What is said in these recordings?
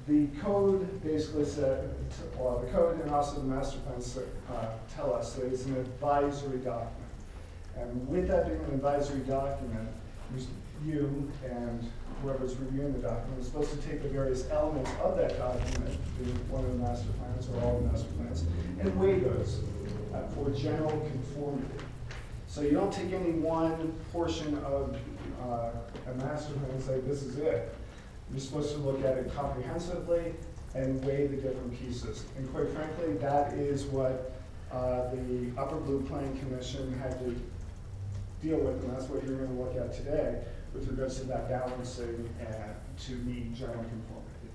the code basically said, well, the code and also the master plans tell us that it's an advisory document. And with that being an advisory document, you and whoever's reviewing the document is supposed to take the various elements of that document, being one of the master plans or all the master plans, and weigh those for general conformity. So you don't take any one portion of a master plan and say, this is it. You're supposed to look at it comprehensively and weigh the different pieces. And quite frankly, that is what the Upper Blue Plain Commission had to deal with, and that's what you're going to look at today with regards to that balancing and to meet general conformity.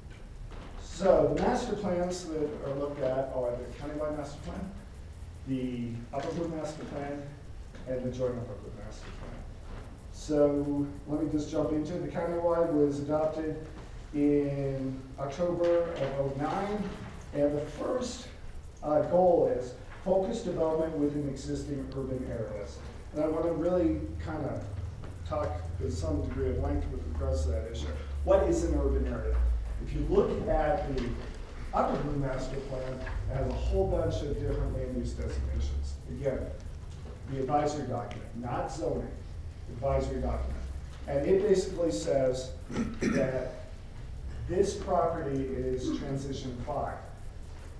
So the master plans that are looked at are the countywide master plan, the Upper Blue master plan, and the joint Upper Blue master plan. So let me just jump into it. The countywide was adopted in October of '09, and the first goal is focused development within existing urban areas. And I want to really kind of talk with some degree of length with regards to that issue. What is an urban area? If you look at the Upper Blue Master Plan, it has a whole bunch of different land use designations. Again, the advisory document, not zoning, advisory document. And it basically says that this property is transition 5.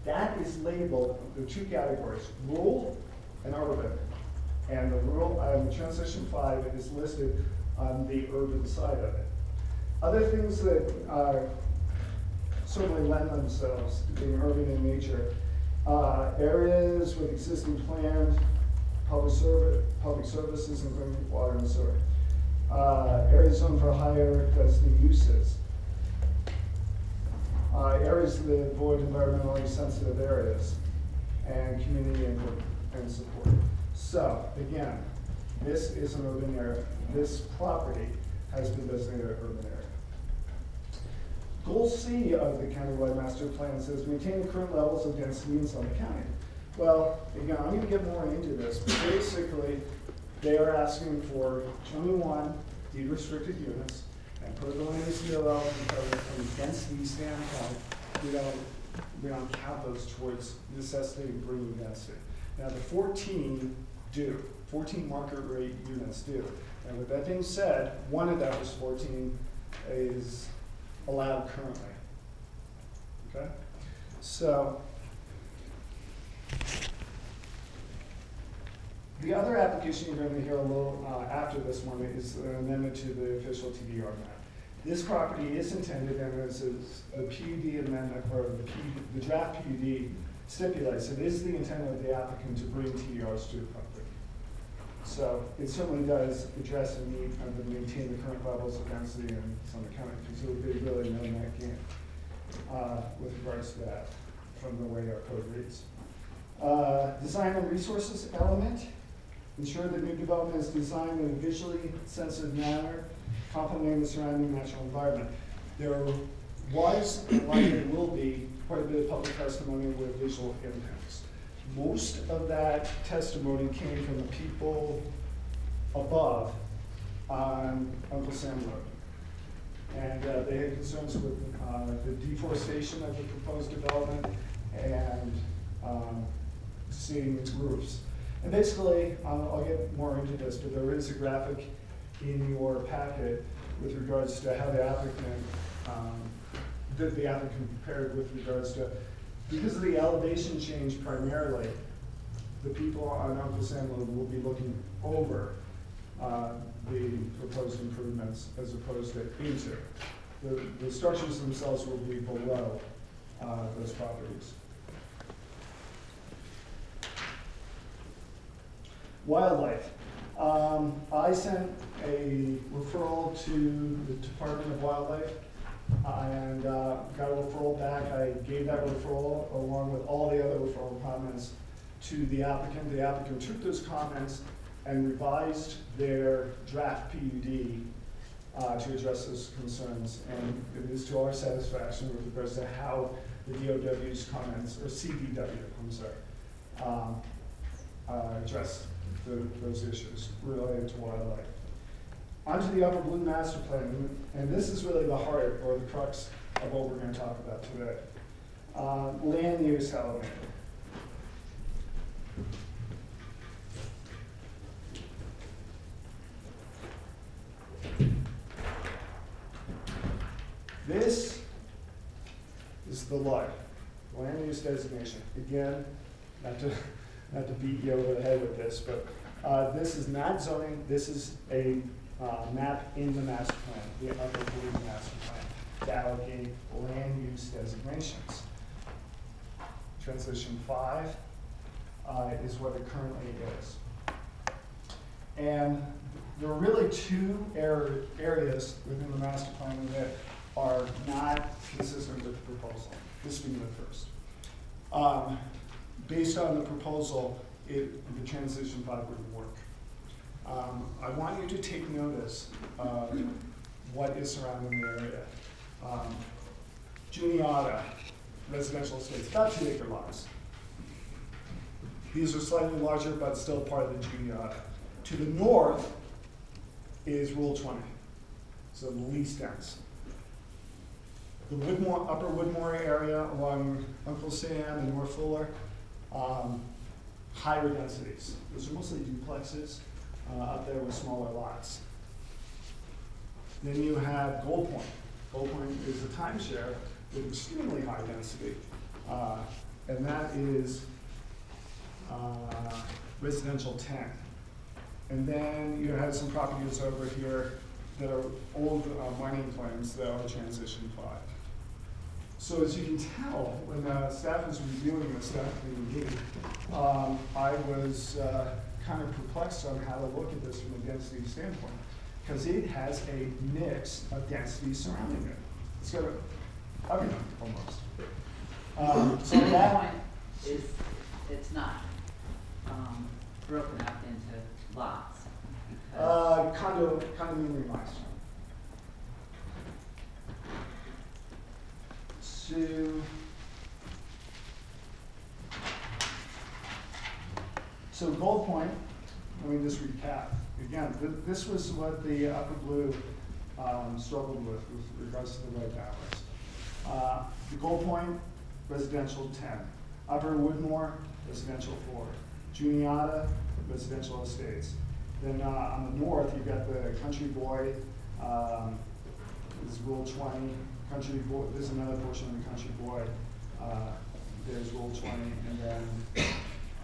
That is labeled, the two categories, rural and urban. And the rural, the transition 5 is listed on the urban side of it. Other things that certainly lend themselves to being urban in nature, areas with existing planned public services, including water and sewer. Areas zoned for higher density uses. Areas that avoid environmentally sensitive areas, and community input and support. So, again, this is an urban area. This property has been designated an urban area. Goal C of the countywide master plan says maintain the current levels of density in Summit County. Well, again, I'm going to get more into this, but basically, they are asking for 21 deed restricted units and put the land use development because from a density standpoint, we don't count those towards necessity of bringing density. Now, the 14 do. 14 market rate units do. And with that being said, one of those 14 is allowed currently. Okay? So, the other application you're going to hear a little after this one is an amendment to the official TDR map. This property is intended, and as the PUD amendment, or the draft PUD stipulates, it is the intent of the applicant to bring TDRs to the property. So it certainly does address the need to maintain the current levels of density in Summit County, because it would be really no net gain with regards to that from the way our code reads. Design and resources element. Ensure that new development is designed in a visually sensitive manner, complementing the surrounding natural environment. There was, and likely will be, quite a bit of public testimony with visual impacts. Most of that testimony came from the people above on Uncle Sam Road. And they had concerns with the deforestation of the proposed development and seeing roofs. And basically, I'll get more into this, but there is a graphic in your packet with regards to how the applicant prepared with regards to, because of the elevation change primarily, the people on Uncle Sam Road will be looking over the proposed improvements as opposed to into. The structures themselves will be below those properties. Wildlife. I sent a referral to the Department of Wildlife and got a referral back. I gave that referral along with all the other referral comments to the applicant. The applicant took those comments and revised their draft PUD to address those concerns. And it is to our satisfaction with regards to how the DOW's comments, or CDW, I'm sorry, address those issues related to wildlife. Onto the Upper Blue Master Plan, and this is really the heart or the crux of what we're going to talk about today. Land use element. This is the LUD, land use designation. Again, not to beat you over the head with this, but this is not zoning. This is a map in the master plan, the upper blue master plan, to allocate land use designations. Transition 5 is what it currently is. And there are really two areas within the master plan that are not consistent with the proposal, this being the first. Based on the proposal, the transition 5 would work. I want you to take notice of what is surrounding the area. Juniata, residential estates, about 2 acre lots. These are slightly larger, but still part of the Juniata. To the north is Rule 20, so the least dense. The Woodmore, upper Woodmore area along Uncle Sam and North Fuller, higher densities. Those are mostly duplexes up there with smaller lots. Then you have Gold Point. Gold Point is a timeshare with extremely high density, and that is residential 10. And then you have some properties over here that are old mining claims that are transition 5. So as you can tell, when staff was reviewing the staff meeting, I was kind of perplexed on how to look at this from a density standpoint, because it has a mix of densities surrounding it. It's got everything almost. So that point is, it's not broken up into lots. Condominium lots. So Gold Point, let me just recap. Again, this was what the upper blue struggled with regards to the right balance. The Gold Point, residential 10. Upper Woodmore, residential 4. Juniata, residential estates. Then on the north, you've got the Country Boy, this is Rule 20. Country Boy, there's another portion of the Country Boy. There's Rule 20, and then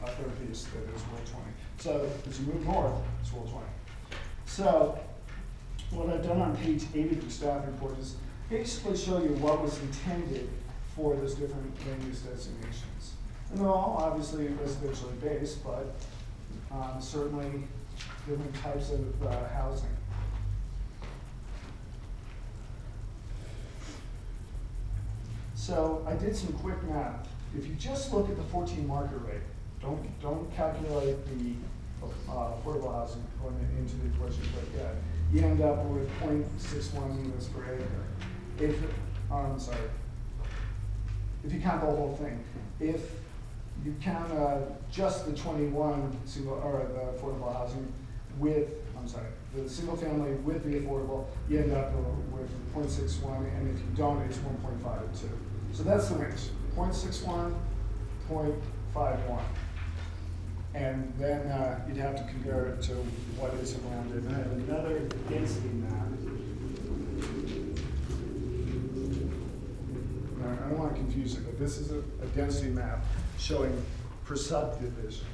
a third piece that is Rule 20. So as you move north, it's Rule 20. So what I've done on page 8 of your staff report is basically show you what was intended for those different land use designations. And they're all obviously residentially based, but certainly different types of housing. So I did some quick math. If you just look at the 14 market rate, don't calculate the affordable housing going into the equation quite yet, you end up with 0.61 units per acre. If you count the whole thing. If you count just the 21 single or the affordable housing with, the single family with the affordable, you end up with 0.61, and if you don't, it's 1.52. So that's the range, 0.61, 0.51. And then you'd have to compare it to what is around it. And I have another density map. Now, I don't want to confuse it, but this is a density map showing per subdivision.